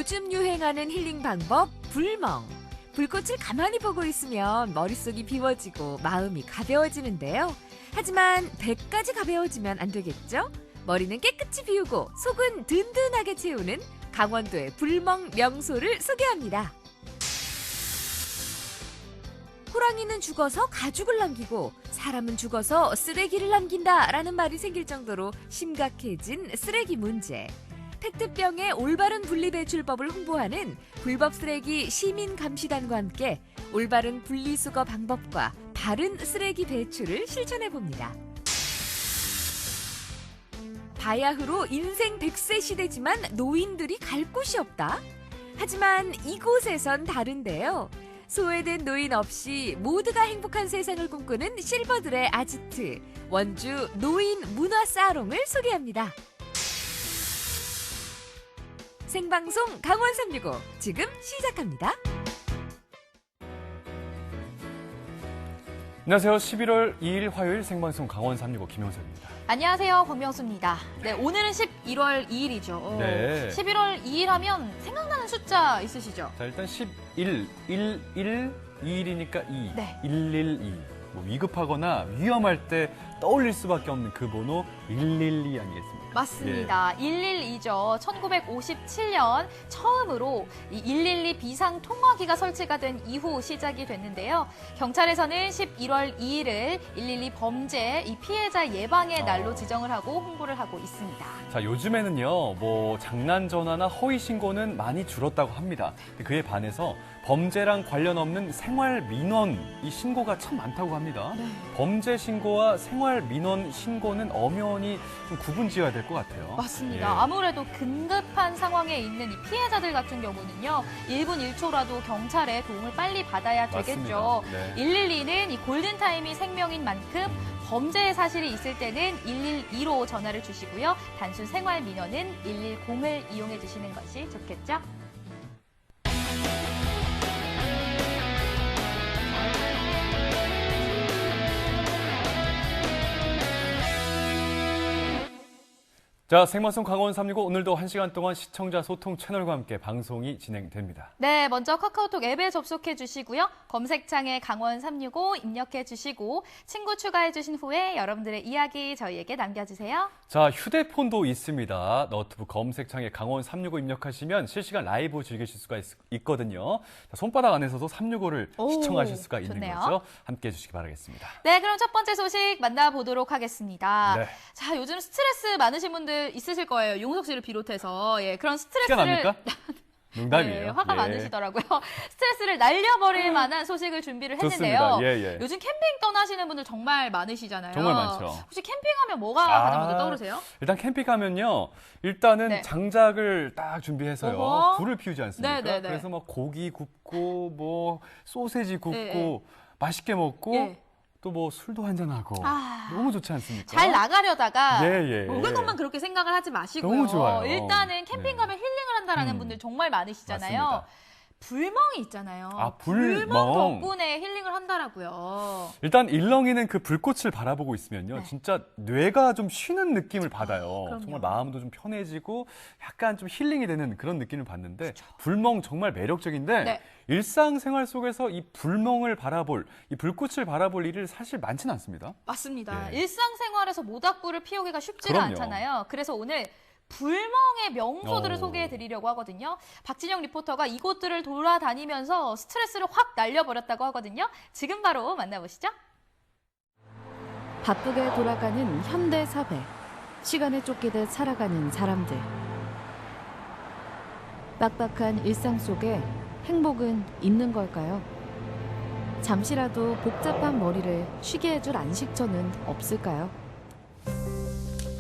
요즘 유행하는 힐링 방법 불멍. 불꽃을 가만히 보고 있으면 머릿속이 비워지고 마음이 가벼워지는데요. 하지만 배까지 가벼워지면 안 되겠죠? 머리는 깨끗이 비우고 속은 든든하게 채우는 강원도의 불멍 명소를 소개합니다. 호랑이는 죽어서 가죽을 남기고 사람은 죽어서 쓰레기를 남긴다라는 말이 생길 정도로 심각해진 쓰레기 문제. 페트병의 올바른 분리배출법을 홍보하는 불법 쓰레기 시민감시단과 함께 올바른 분리수거 방법과 바른 쓰레기 배출을 실천해봅니다. 바야흐로 인생 100세 시대지만 노인들이 갈 곳이 없다? 하지만 이곳에선 다른데요. 소외된 노인 없이 모두가 행복한 세상을 꿈꾸는 실버들의 아지트, 원주 노인 문화 사롱을 소개합니다. 생방송 강원 365 지금 시작합니다. 안녕하세요. 11월 2일 화요일 생방송 강원 365 김영석입니다. 안녕하세요. 권명수입니다. 네, 오늘은 11월 2일이죠. 네. 11월 2일 하면 생각나는 숫자 있으시죠? 자, 일단 11, 11, 2일이니까 2, 네. 112. 뭐 위급하거나 위험할 때 떠올릴 수밖에 없는 그 번호 112 아니겠습니까? 맞습니다. 112죠. 1957년 처음으로 이 112 비상 통화기가 설치가 된 이후 시작이 됐는데요. 경찰에서는 11월 2일을 112 범죄 이 피해자 예방의 날로 지정을 하고 홍보를 하고 있습니다. 자, 요즘에는요, 뭐 장난 전화나 허위 신고는 많이 줄었다고 합니다. 그에 반해서 범죄랑 관련 없는 생활 민원 이 신고가 참 많다고 합니다. 네. 범죄 신고와 생활 민원 신고는 엄연히 좀 구분지어야 될 것 같아요. 맞습니다. 예. 아무래도 긴급한 상황에 있는 이 피해자들 같은 경우는요. 1분 1초라도 경찰의 도움을 빨리 받아야 되겠죠. 맞습니다. 네. 112는 이 골든타임이 생명인 만큼 범죄의 사실이 있을 때는 112로 전화를 주시고요. 단순 생활 민원은 110을 이용해 주시는 것이 좋겠죠. 자, 생방송 강원 365 오늘도 1시간 동안 시청자 소통 채널과 함께 방송이 진행됩니다. 네, 먼저 카카오톡 앱에 접속해 주시고요. 검색창에 강원 365 입력해 주시고 친구 추가해 주신 후에 여러분들의 이야기 저희에게 남겨주세요. 자, 휴대폰도 있습니다. 노트북 검색창에 강원 365 입력하시면 실시간 라이브 즐기실 수가 있거든요. 자, 손바닥 안에서도 365를 시청하실 수가 있는 좋네요. 거죠. 함께 해주시기 바라겠습니다. 네, 그럼 첫 번째 소식 만나보도록 하겠습니다. 네. 자, 요즘 스트레스 많으신 분들 있으실 거예요. 용석 씨를 비롯해서. 예, 그런 티가 스트레스를 납니까? 농담이에요. 네, 화가 예. 많으시더라고요. 스트레스를 날려버릴 만한 소식을 준비를 했는데요. 좋습니다. 예, 예. 요즘 캠핑 떠나시는 분들 정말 많으시잖아요. 정말 많죠. 혹시 캠핑하면 뭐가 가장 먼저 떠오르세요? 일단 캠핑 가면요. 일단은 네. 장작을 딱 준비해서요. 어허. 불을 피우지 않습니까? 네, 네, 네. 그래서 막 고기 굽고 뭐 소세지 굽고 네, 맛있게 먹고 예. 또 뭐 술도 한잔하고 아. 너무 좋지 않습니까? 잘 나가려다가 예, 예. 먹을 것만 그렇게 생각을 하지 마시고요. 너무 좋아요. 일단은 캠핑 네. 가면 힐링을 한다라는 분들 정말 많으시잖아요. 맞습니다. 불멍이 있잖아요. 아, 불멍. 덕분에 힐링을 한다라고요. 일단 일렁이는 그 불꽃을 바라보고 있으면요. 네. 진짜 뇌가 좀 쉬는 느낌을 받아요. 그럼요. 정말 마음도 좀 편해지고 약간 좀 힐링이 되는 그런 느낌을 받는데 불멍 정말 매력적인데 네. 일상생활 속에서 이 불멍을 바라볼, 이 불꽃을 바라볼 일이 사실 많지는 않습니다. 맞습니다. 예. 일상생활에서 모닥불을 피우기가 쉽지가 그럼요. 않잖아요. 그래서 오늘 불멍의 명소들을 오. 소개해 드리려고 하거든요. 박진영 리포터가 이곳들을 돌아다니면서 스트레스를 확 날려버렸다고 하거든요. 지금 바로 만나보시죠. 바쁘게 돌아가는 현대 사회. 시간에 쫓기듯 살아가는 사람들. 빡빡한 일상 속에 행복은 있는 걸까요? 잠시라도 복잡한 머리를 쉬게 해줄 안식처는 없을까요?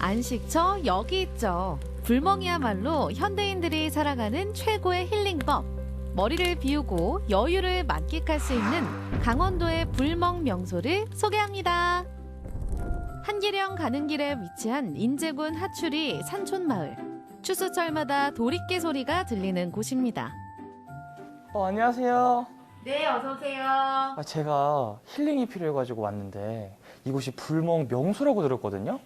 안식처 여기 있죠. 불멍이야말로 현대인들이 살아가는 최고의 힐링법. 머리를 비우고 여유를 만끽할 수 있는 강원도의 불멍 명소를 소개합니다. 한기령 가는 길에 위치한 인제군 하추리 산촌마을. 추수철마다 도리깨 소리가 들리는 곳입니다. 안녕하세요. 네, 어서 오세요. 제가 힐링이 필요해가지고 왔는데 이곳이 불멍 명소라고 들었거든요.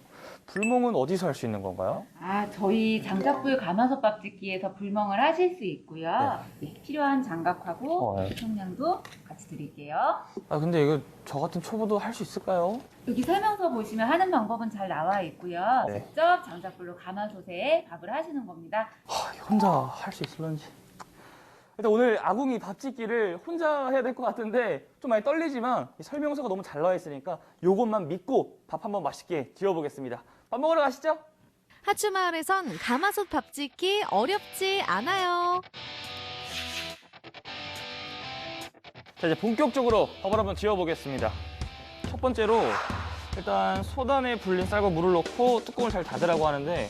불멍은 어디서 할 수 있는 건가요? 저희 장작불 가마솥밥 짓기에서 불멍을 하실 수 있고요. 네, 필요한 장갑하고 네. 총량도 같이 드릴게요. 근데 이거 저 같은 초보도 할 수 있을까요? 여기 설명서 보시면 하는 방법은 잘 나와 있고요. 네. 직접 장작불로 가마솥에 밥을 하시는 겁니다. 혼자 할 수 있을런지. 일단 오늘 아궁이 밥 짓기를 혼자 해야 될 것 같은데 좀 많이 떨리지만 이 설명서가 너무 잘 나와 있으니까 요것만 믿고 밥 한번 맛있게 지어보겠습니다. 밥 먹으러 가시죠. 하추마을에선 가마솥 밥 짓기 어렵지 않아요. 자, 이제 본격적으로 밥을 한번 지어보겠습니다. 첫 번째로 일단 소단에 불린 쌀과 물을 넣고 뚜껑을 잘 닫으라고 하는데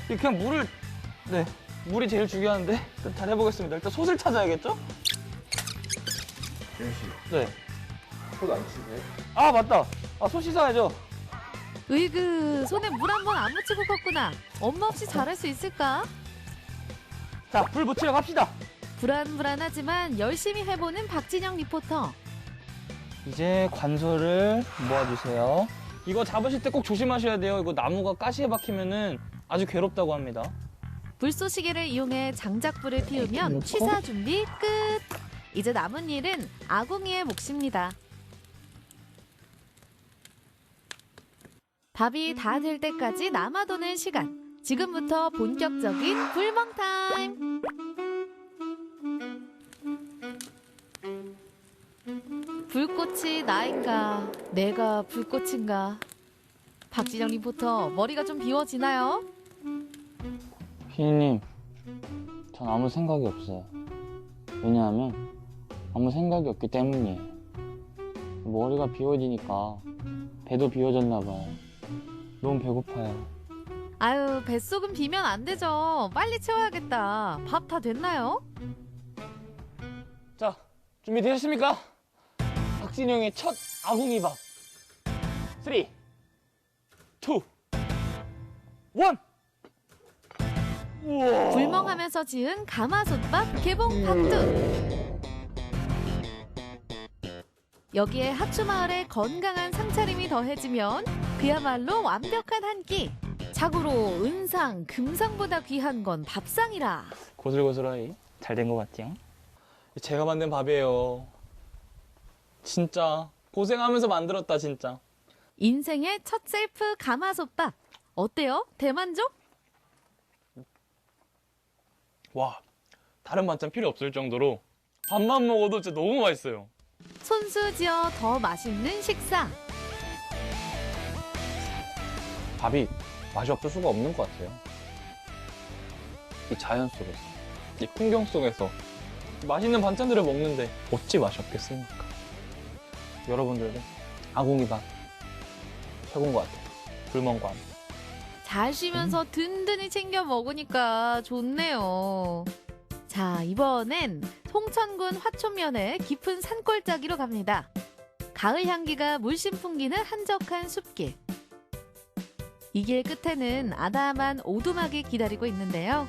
이게 그냥 물이 제일 중요한데 일단 잘 해보겠습니다. 일단 솥을 찾아야겠죠? 네. 솥 안 치세요? 아, 맞다. 솥 씻어야죠. 으이그, 손에 물 한 번 안 묻히고 컸구나. 엄마 없이 잘할 수 있을까? 자, 불 붙이러 갑시다. 불안불안하지만 열심히 해보는 박진영 리포터. 이제 관솔을 모아주세요. 이거 잡으실 때 꼭 조심하셔야 돼요. 이거 나무가 가시에 박히면은 아주 괴롭다고 합니다. 불쏘시개를 이용해 장작불을 피우면 취사 준비 끝. 이제 남은 일은 아궁이의 몫입니다. 밥이 다 될 때까지 남아도는 시간. 지금부터 본격적인 불멍 타임. 불꽃이 나인가? 내가 불꽃인가? 박진영 리포터, 머리가 좀 비워지나요? 피디님, 전 아무 생각이 없어요. 왜냐하면 아무 생각이 없기 때문이에요. 머리가 비워지니까 배도 비워졌나 봐요. 너무 배고파요. 아유, 뱃속은 비면 안 되죠. 빨리 채워야겠다. 밥 다 됐나요? 자, 준비되셨습니까? 박진영의 첫 아궁이 밥. 3, 2, 1. 우와. 불멍하면서 지은 가마솥밥 개봉 파트. 여기에 하추마을의 건강한 상차림이 더해지면 그야말로 완벽한 한 끼. 자고로 은상, 금상보다 귀한 건 밥상이라. 고슬고슬하니 잘 된 것 같죠? 제가 만든 밥이에요. 진짜 고생하면서 만들었다 진짜. 인생의 첫 셀프 가마솥밥. 어때요? 대만족? 와, 다른 반찬 필요 없을 정도로 밥만 먹어도 진짜 너무 맛있어요. 손수 지어 더 맛있는 식사. 밥이 맛이 없을 수가 없는 것 같아요. 이 자연 속에서, 이 풍경 속에서 맛있는 반찬들을 먹는데 어찌 맛이 없겠습니까? 여러분들도 아궁이 밥 최고인 것 같아요. 불멍과 함께. 잘 쉬면서 든든히 챙겨 먹으니까 좋네요. 자, 이번엔 송천군 화촌면의 깊은 산골짜기로 갑니다. 가을 향기가 물씬 풍기는 한적한 숲길. 이 길 끝에는 아담한 오두막이 기다리고 있는데요.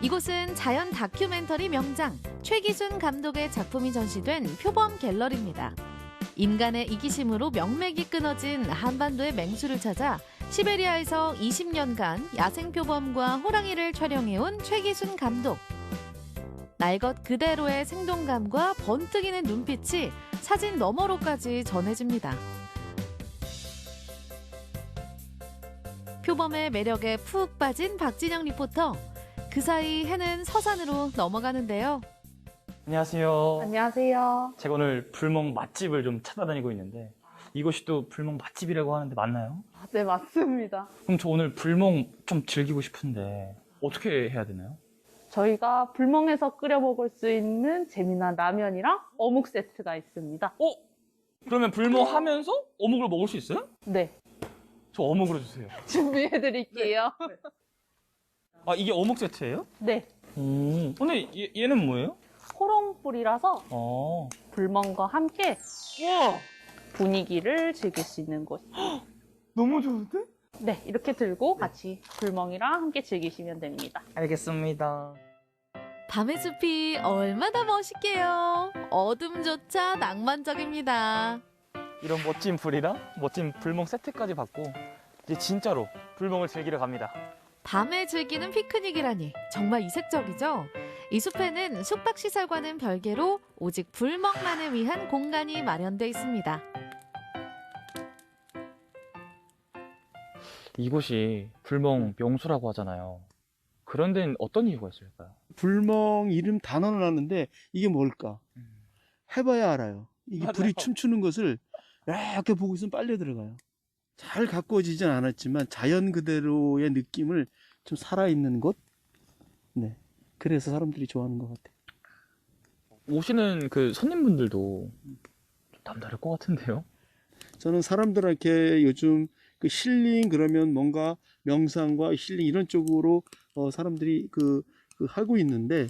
이곳은 자연 다큐멘터리 명장 최기순 감독의 작품이 전시된 표범 갤러리입니다. 인간의 이기심으로 명맥이 끊어진 한반도의 맹수를 찾아 시베리아에서 20년간 야생표범과 호랑이를 촬영해온 최기순 감독. 날 것 그대로의 생동감과 번뜩이는 눈빛이 사진 너머로까지 전해집니다. 표범의 매력에 푹 빠진 박진영 리포터. 그 사이 해는 서산으로 넘어가는데요. 안녕하세요. 안녕하세요. 제가 오늘 불멍 맛집을 좀 찾아다니고 있는데 이곳이 또 불멍 맛집이라고 하는데 맞나요? 네, 맞습니다. 그럼 저 오늘 불멍 좀 즐기고 싶은데 어떻게 해야 되나요? 저희가 불멍에서 끓여 먹을 수 있는 재미난 라면이랑 어묵 세트가 있습니다. 그러면 불멍하면서 어묵을 먹을 수 있어요? 네, 저 어묵으로 주세요. 준비해 드릴게요. 아, 이게 어묵 세트예요? 네, 근데 얘는 뭐예요? 호롱불이라서 어. 불멍과 함께 우와! 분위기를 즐길 수 있는 곳. 너무 좋은데? 네, 이렇게 들고 같이 불멍이랑 함께 즐기시면 됩니다. 알겠습니다. 밤의 숲이 얼마나 멋있게요. 어둠조차 낭만적입니다. 이런 멋진 불이랑 멋진 불멍 세트까지 받고 이제 진짜로 불멍을 즐기러 갑니다. 밤에 즐기는 피크닉이라니 정말 이색적이죠? 이 숲에는 숙박시설과는 별개로 오직 불멍만을 위한 공간이 마련돼 있습니다. 이곳이 불멍 명소라고 하잖아요. 그런 데는 어떤 이유가 있을까요? 불멍 이름 단어는 아는데 이게 뭘까? 해봐야 알아요. 이게 맞아요. 불이 춤추는 것을 이렇게 보고 있으면 빨려 들어가요. 잘 가꾸어지진 않았지만 자연 그대로의 느낌을 좀 살아있는 곳? 네. 그래서 사람들이 좋아하는 것 같아요. 오시는 그 손님분들도 좀 남다를 것 같은데요? 저는 사람들한테 요즘 그 힐링 그러면 뭔가 명상과 힐링 이런 쪽으로 사람들이 하고 있는데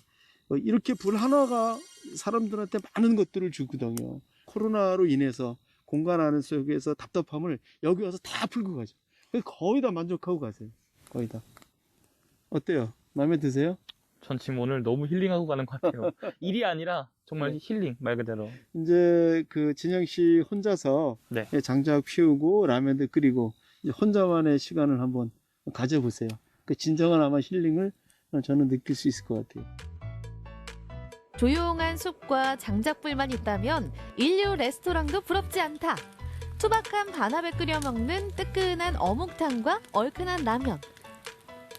이렇게 불 하나가 사람들한테 많은 것들을 주거든요. 코로나로 인해서 공간 안에 속에서 답답함을 여기 와서 다 풀고 가죠. 그래서 거의 다 만족하고 가세요. 거의 다. 어때요? 마음에 드세요? 전 지금 오늘 너무 힐링하고 가는 것 같아요. 일이 아니라 정말 네. 힐링 말 그대로. 이제 그 진영 씨 혼자서 네. 장작 피우고 라면도 끓이고 이제 혼자만의 시간을 한번 가져보세요. 그 진정한 아마 힐링을 저는 느낄 수 있을 것 같아요. 조용한 숲과 장작불만 있다면 인류 레스토랑도 부럽지 않다. 투박한 반합에 끓여 먹는 뜨끈한 어묵탕과 얼큰한 라면.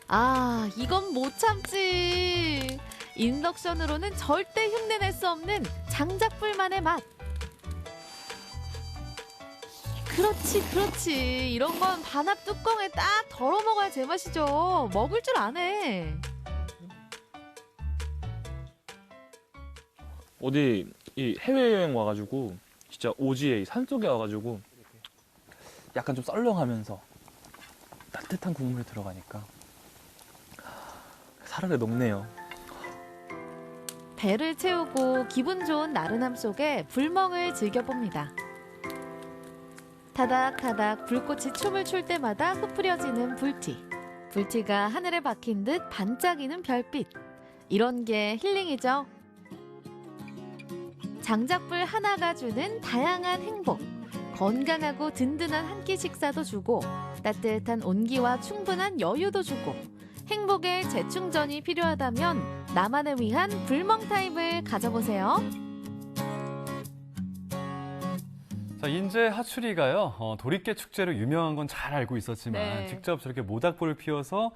아, 이건 못 참지. 인덕션으로는 절대 흉내낼 수 없는 장작불만의 맛. 그렇지. 이런 건 반합 뚜껑에 딱 덜어 먹어야 제맛이죠. 먹을 줄 아네. 어디 이 해외여행 와가지고 진짜 오지에 이 산속에 와가지고 약간 좀 썰렁하면서 따뜻한 국물에 들어가니까 살알에 녹네요. 배를 채우고 기분 좋은 나른함 속에 불멍을 즐겨봅니다. 타닥타닥 불꽃이 춤을 출 때마다 흩뿌려지는 불티. 불티가 하늘에 박힌 듯 반짝이는 별빛. 이런 게 힐링이죠. 장작불 하나가 주는 다양한 행복. 건강하고 든든한 한 끼 식사도 주고 따뜻한 온기와 충분한 여유도 주고 행복의 재충전이 필요하다면 나만을 위한 불멍 타임을 가져보세요. 자, 인제 하추리가요, 도리깨 축제로 유명한 건 잘 알고 있었지만, 네. 직접 저렇게 모닥불을 피워서,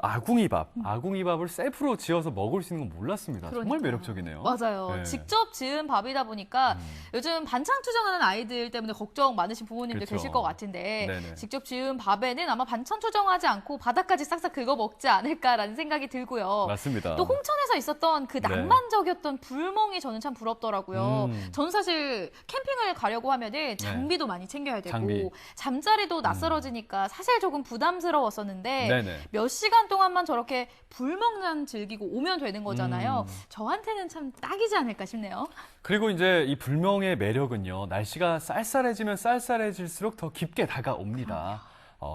아궁이밥을 셀프로 지어서 먹을 수 있는 건 몰랐습니다. 정말 그러니까요. 매력적이네요. 맞아요. 네. 직접 지은 밥이다 보니까 요즘 반찬 투정하는 아이들 때문에 걱정 많으신 부모님들 그렇죠. 계실 것 같은데 네네. 직접 지은 밥에는 아마 반찬 투정하지 않고 바닥까지 싹싹 긁어 먹지 않을까라는 생각이 들고요. 맞습니다. 또 홍천에서 있었던 그 네. 낭만적이었던 불멍이 저는 참 부럽더라고요. 음. 저는 사실 캠핑을 가려고 하면은 장비도 많이 챙겨야 되고 장비. 잠자리도 낯설어지니까 사실 조금 부담스러웠었는데 네네. 몇 시간 동안만 저렇게 불멍만 즐기고 오면 되는 거잖아요. 음. 저한테는 참 딱이지 않을까 싶네요. 그리고 이제 이 불멍의 매력은요, 날씨가 쌀쌀해지면 쌀쌀해질수록 더 깊게 다가옵니다.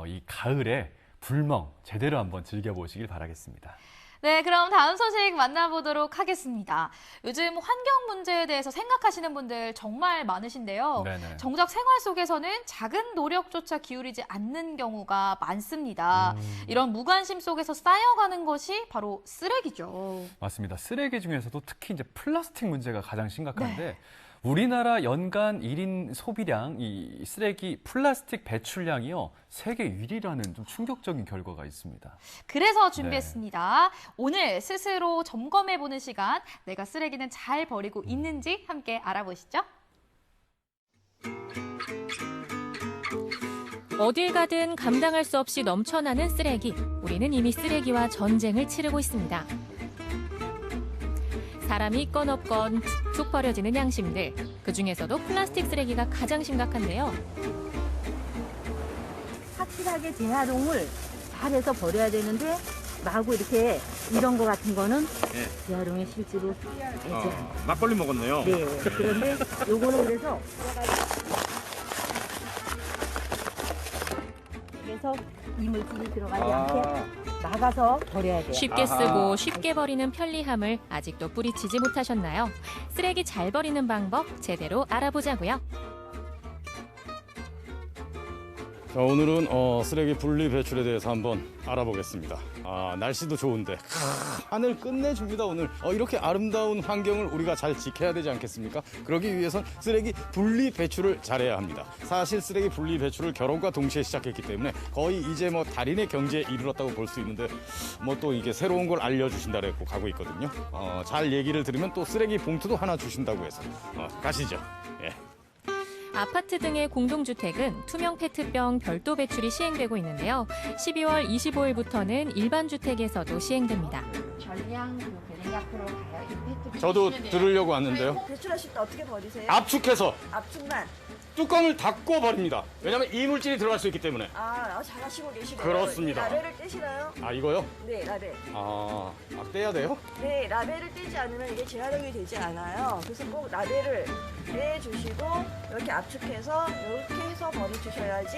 이 가을에 불멍 제대로 한번 즐겨보시길 바라겠습니다. 네, 그럼 다음 소식 만나보도록 하겠습니다. 요즘 환경 문제에 대해서 생각하시는 분들 정말 많으신데요. 네네. 정작 생활 속에서는 작은 노력조차 기울이지 않는 경우가 많습니다. 이런 무관심 속에서 쌓여가는 것이 바로 쓰레기죠. 맞습니다. 쓰레기 중에서도 특히 이제 플라스틱 문제가 가장 심각한데, 우리나라 연간 1인 소비량, 이 쓰레기 플라스틱 배출량이요, 세계 1위라는 좀 충격적인 결과가 있습니다. 그래서 준비했습니다. 오늘 스스로 점검해보는 시간, 내가 쓰레기는 잘 버리고 있는지 함께 알아보시죠. 어딜 가든 감당할 수 없이 넘쳐나는 쓰레기. 우리는 이미 쓰레기와 전쟁을 치르고 있습니다. 사람이 있건 없건 툭툭 버려지는 양심들. 그중에서도 플라스틱 쓰레기가 가장 심각한데요. 확실하게 재활용을 잘해서 버려야 되는데 마구 이렇게 이런 거 같은 거는 재활용이 실제로 되지 않아요. 막걸리 먹었네요. 네. 그런데 요거는 그래서 그래서 이물질이 들어가지 않게 막아서 버려야 돼요. 쉽게 쓰고 쉽게 버리는 편리함을 아직도 뿌리치지 못하셨나요? 쓰레기 잘 버리는 방법 제대로 알아보자고요. 자, 오늘은 쓰레기 분리 배출에 대해서 한번 알아보겠습니다. 날씨도 좋은데 하늘 끝내줍니다. 오늘 이렇게 아름다운 환경을 우리가 잘 지켜야 되지 않겠습니까? 그러기 위해선 쓰레기 분리 배출을 잘해야 합니다. 사실 쓰레기 분리 배출을 결혼과 동시에 시작했기 때문에 거의 이제 뭐 달인의 경지에 이르렀다고 볼 수 있는데 뭐 또 이게 새로운 걸 알려주신다 그랬고 가고 있거든요. 잘 얘기를 들으면 또 쓰레기 봉투도 하나 주신다고 해서 가시죠. 예. 아파트 등의 공동주택은 투명 페트병 별도 배출이 시행되고 있는데요. 12월 25일부터는 일반 주택에서도 시행됩니다. 전량 배ling 앞으로 가요. 이 페트 저도 들으려고 왔는데요. 배출하실 때 어떻게 버리세요? 압축해서 압축만. 뚜껑을 닫고 버립니다. 왜냐하면 이물질이 들어갈 수 있기 때문에. 잘하시고 계시네요. 그렇습니다. 라벨을 떼시나요? 이거요? 네, 라벨. 떼야 돼요? 네, 라벨을 떼지 않으면 이게 재활용이 되지 않아요. 그래서 꼭 라벨을 떼주시고 이렇게 압축해서 이렇게 해서 버려주셔야지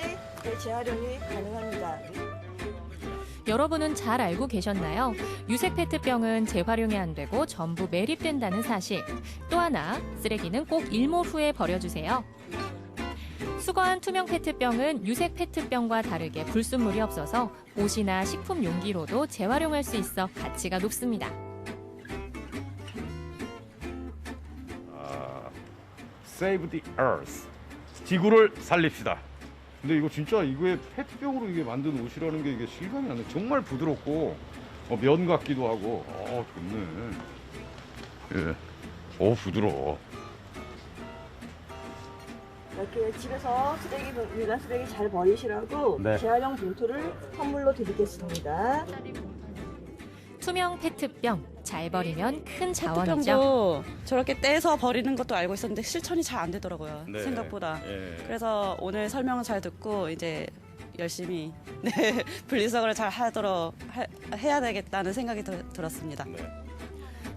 재활용이 가능합니다. 여러분은 잘 알고 계셨나요? 유색 페트병은 재활용이 안 되고 전부 매립된다는 사실. 또 하나, 쓰레기는 꼭 일몰 후에 버려주세요. 수거한 투명 페트병은 유색 페트병과 다르게 불순물이 없어서 옷이나 식품 용기로도 재활용할 수 있어 가치가 높습니다. Save the Earth. 지구를 살립시다. 근데 이거 진짜 이거에 페트병으로 이게 만든 옷이라는 게 이게 실감이 안 나. 정말 부드럽고 면 같기도 하고. 좋네. 예. 부드러워. 이렇게 집에서 일반 쓰레기 잘 버리시라고 재활용 봉투를 선물로 드리겠습니다. 투명 페트병 잘 버리면 큰 자원이죠. 페트병도 저렇게 떼서 버리는 것도 알고 있었는데 실천이 잘 안 되더라고요. 생각보다. 그래서 오늘 설명을 잘 듣고 이제 열심히 분리수거를 잘 해야 되겠다는 생각이 들었습니다.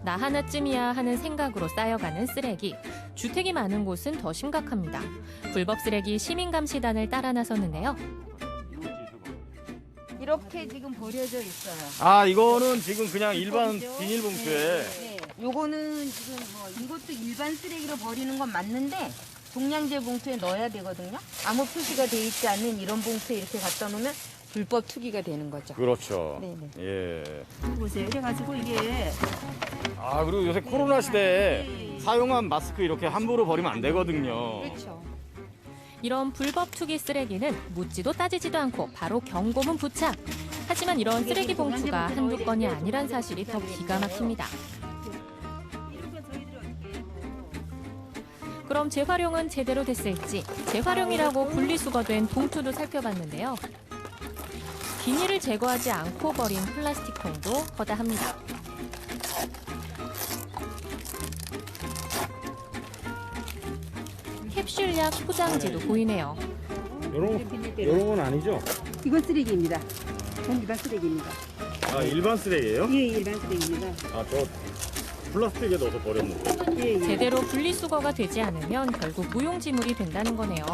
나 하나쯤이야 하는 생각으로 쌓여가는 쓰레기. 주택이 많은 곳은 더 심각합니다. 불법 쓰레기 시민감시단을 따라 나섰는데요. 이렇게 지금 버려져 있어요. 이거는 지금 그냥 일반 비닐봉투에. 네. 요거는 지금 이것도 일반 쓰레기로 버리는 건 맞는데 종량제 봉투에 넣어야 되거든요. 아무 표시가 돼 있지 않는 이런 봉투에 이렇게 갖다 놓으면 불법 투기가 되는 거죠. 그렇죠. 네네. 예. 보세요. 그래가지고 이게 그리고 요새 코로나 시대에 사용한 마스크 이렇게 함부로 버리면 안 되거든요. 그렇죠. 이런 불법 투기 쓰레기는 묻지도 따지지도 않고 바로 경고문 부착. 하지만 이런 쓰레기 봉투가 한두 건이 아니란 사실이 더 기가 막힙니다. 그럼 재활용은 제대로 됐을지 재활용이라고 분리수거된 봉투도 살펴봤는데요. 비닐을 제거하지 않고 버린 플라스틱 통도 허다합니다. 캡슐약 포장지도 보이네요. 이런 건 아니죠? 이건 쓰레기입니다. 전 일반 쓰레기입니다. 일반 쓰레기예요? 예, 일반 쓰레기입니다. 저 플라스틱에 넣어서 버렸는데. 제대로 분리수거가 되지 않으면 결국 무용지물이 된다는 거네요.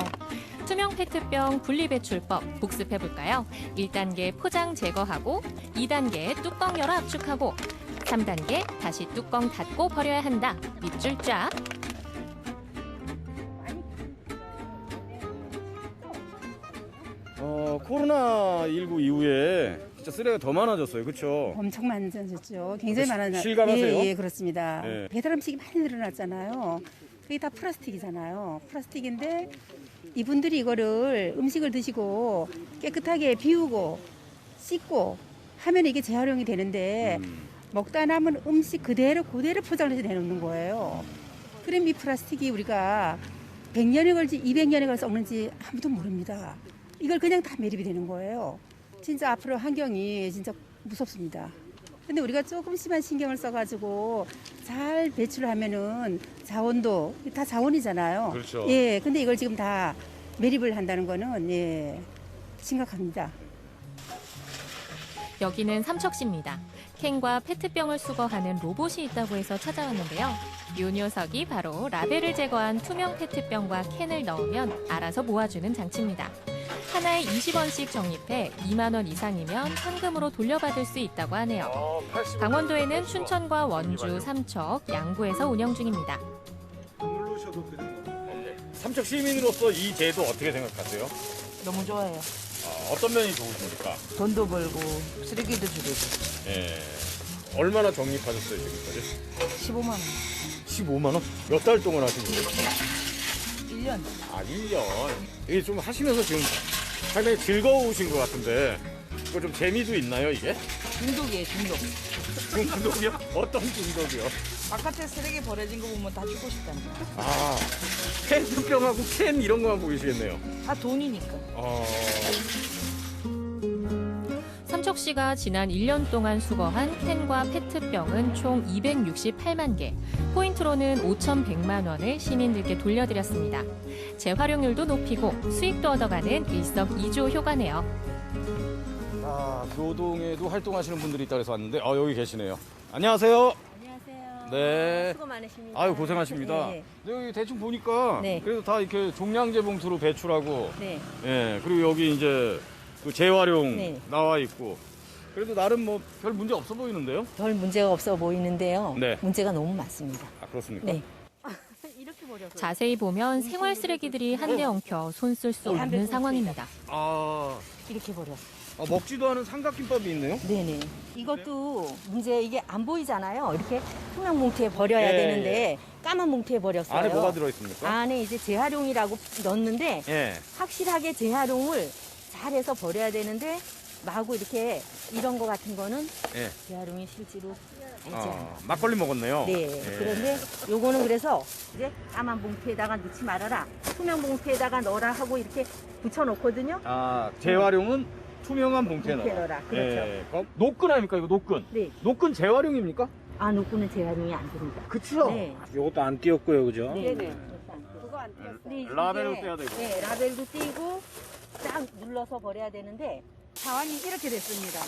투명 페트병 분리배출법 복습해볼까요? 1단계 포장 제거하고 2단계 뚜껑 열어 압축하고 3단계 다시 뚜껑 닫고 버려야 한다. 밑줄 쫙. 코로나19 이후에 진짜 쓰레기가 더 많아졌어요. 그렇죠? 엄청 많아졌죠. 굉장히 많아졌죠. 실감하세요? 예, 그렇습니다. 예. 배달 음식이 많이 늘어났잖아요. 그게 다 플라스틱이잖아요. 플라스틱인데 이분들이 이거를 음식을 드시고 깨끗하게 비우고 씻고 하면 이게 재활용이 되는데 먹다 남은 음식 그대로 포장을 해서 내놓는 거예요. 그럼 이 플라스틱이 우리가 100년에 걸지 200년에 걸쳐 없는지 아무도 모릅니다. 이걸 그냥 다 매립이 되는 거예요. 진짜 앞으로 환경이 진짜 무섭습니다. 근데 우리가 조금씩만 신경을 써가지고 잘 배출하면은 자원도 다 자원이잖아요. 그렇죠. 예, 근데 이걸 지금 다 매립을 한다는 거는 심각합니다. 여기는 삼척시입니다. 캔과 페트병을 수거하는 로봇이 있다고 해서 찾아왔는데요. 이 녀석이 바로 라벨을 제거한 투명 페트병과 캔을 넣으면 알아서 모아주는 장치입니다. 하나에 20원씩 적립해 2만 원 이상이면 현금으로 돌려받을 수 있다고 하네요. 강원도에는 춘천과 원주, 삼척, 양구에서 운영 중입니다. 삼척 시민으로서 이 제도 어떻게 생각하세요? 너무 좋아요. 어떤 면이 좋으십니까? 돈도 벌고 쓰레기도 줄이고. 예. 얼마나 적립하셨어요, 지금까지? 15만 원. 15만 원? 몇 달 동안 하신 거예요? 1년. 아, 1년. 이게 좀 하시면서 지금 상당히 즐거우신 것 같은데 이거 좀 재미도 있나요, 이게? 중독이에요, 중독. 중독이요? 어떤 중독이요? 바깥에 쓰레기 버려진 거 보면 다 주고 싶다는 거. 아, 페트병하고 캔 이런 거만 보이시겠네요. 다 돈이니까. 삼척 씨가 지난 1년 동안 수거한 캔과 페트병은 총 268만 개. 포인트로는 5,100만 원을 시민들께 돌려드렸습니다. 재활용률도 높이고 수익도 얻어가는 일석이조 효과네요. 아, 교동에도 활동하시는 분들이 있다 그래서 왔는데 여기 계시네요. 안녕하세요. 안녕하세요. 네. 수고 많으십니다. 아유, 고생하십니다. 네. 근데 여기 대충 보니까 네. 그래도 다 이렇게 종량제 봉투로 배출하고 네. 예, 그리고 여기 이제 그 재활용 네. 나와 있고 그래도 나름 뭐 별 문제 없어 보이는데요? 별 문제가 없어 보이는데요. 네. 문제가 너무 많습니다. 아, 그렇습니까? 네. 자세히 보면 생활 쓰레기들이 한데 엉켜 손 쓸 수 없는 상황입니다. 아, 이렇게 버렸어. 먹지도 않은 삼각김밥이 있네요? 네네. 이것도 문제 이게 안 보이잖아요. 이렇게 투명 봉투에 버려야 예, 되는데 까만 봉투에 버렸어요. 안에 뭐가 들어있습니까? 안에 이제 재활용이라고 넣었는데 예. 확실하게 재활용을 잘해서 버려야 되는데 마구 이렇게 이런 거 같은 거는 예. 재활용이 실제로 되지 않아요. 막걸리 먹었네요. 네. 예. 그런데 요거는 그래서 이제 까만 봉투에다가 넣지 말아라. 투명 봉투에다가 넣어라 하고 이렇게 붙여놓거든요. 아, 재활용은 투명한 봉투에 봉투에 넣어라. 넣어라. 그렇죠. 예. 그럼 노끈 아닙니까, 이거 노끈? 네. 노끈 재활용입니까? 아, 노끈은 재활용이 안 됩니다. 그쵸? 네. 이것도 안 띄었고요, 그죠? 네네. 그거 안 띄었어요. 라벨도 떼야 되고. 네, 라벨도 띄고 딱 눌러서 버려야 되는데 자원이 이렇게 됐습니다.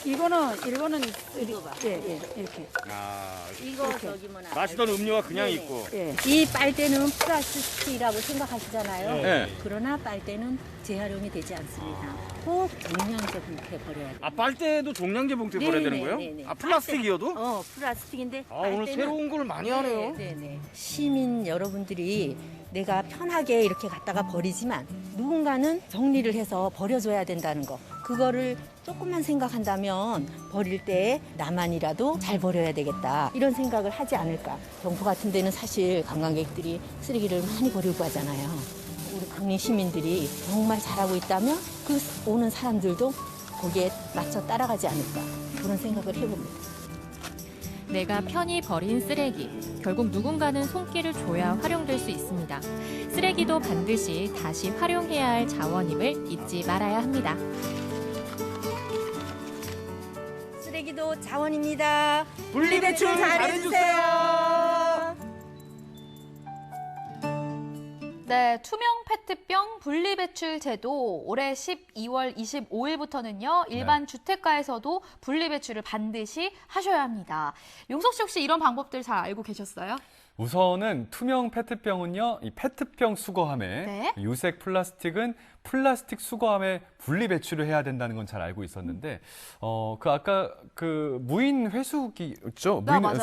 이거는 이렇게. 아, 이거 저기 뭐나 마시던 음료가 그냥 네네. 있고. 네. 이 빨대는 플라스틱이라고 생각하시잖아요. 네. 그러나 빨대는 재활용이 되지 않습니다. 꼭 종량제 봉투에 버려야 돼요. 아, 빨대도 종량제 봉투에 버려야 되는 거예요? 네네. 아, 플라스틱이어도? 플라스틱인데. 아, 오늘 빨대는- 새로운 걸 많이 하네요. 네네. 시민 여러분들이 내가 편하게 이렇게 갖다가 버리지만 누군가는 정리를 해서 버려줘야 된다는 거. 그거를 조금만 생각한다면 버릴 때 나만이라도 잘 버려야 되겠다. 이런 생각을 하지 않을까. 경포 같은 데는 사실 관광객들이 쓰레기를 많이 버리고 하잖아요. 우리 강릉 시민들이 정말 잘하고 있다면 그 오는 사람들도 거기에 맞춰 따라가지 않을까. 그런 생각을 해봅니다. 내가 편히 버린 쓰레기. 결국 누군가는 손길을 줘야 활용될 수 있습니다. 쓰레기도 반드시 다시 활용해야 할 자원임을 잊지 말아야 합니다. 쓰레기도 자원입니다. 분리배출 잘해주세요. 네, 투명 페트병 분리배출 제도 올해 12월 25일부터는요. 일반 주택가에서도 분리배출을 반드시 하셔야 합니다. 용석 씨 혹시 이런 방법들 잘 알고 계셨어요? 우선은 투명 페트병은요, 이 페트병 수거함에 네. 유색 플라스틱은 플라스틱 수거함에 분리 배출을 해야 된다는 건 잘 알고 있었는데, 아까 그 무인 회수기 있죠? 네, 맞아요.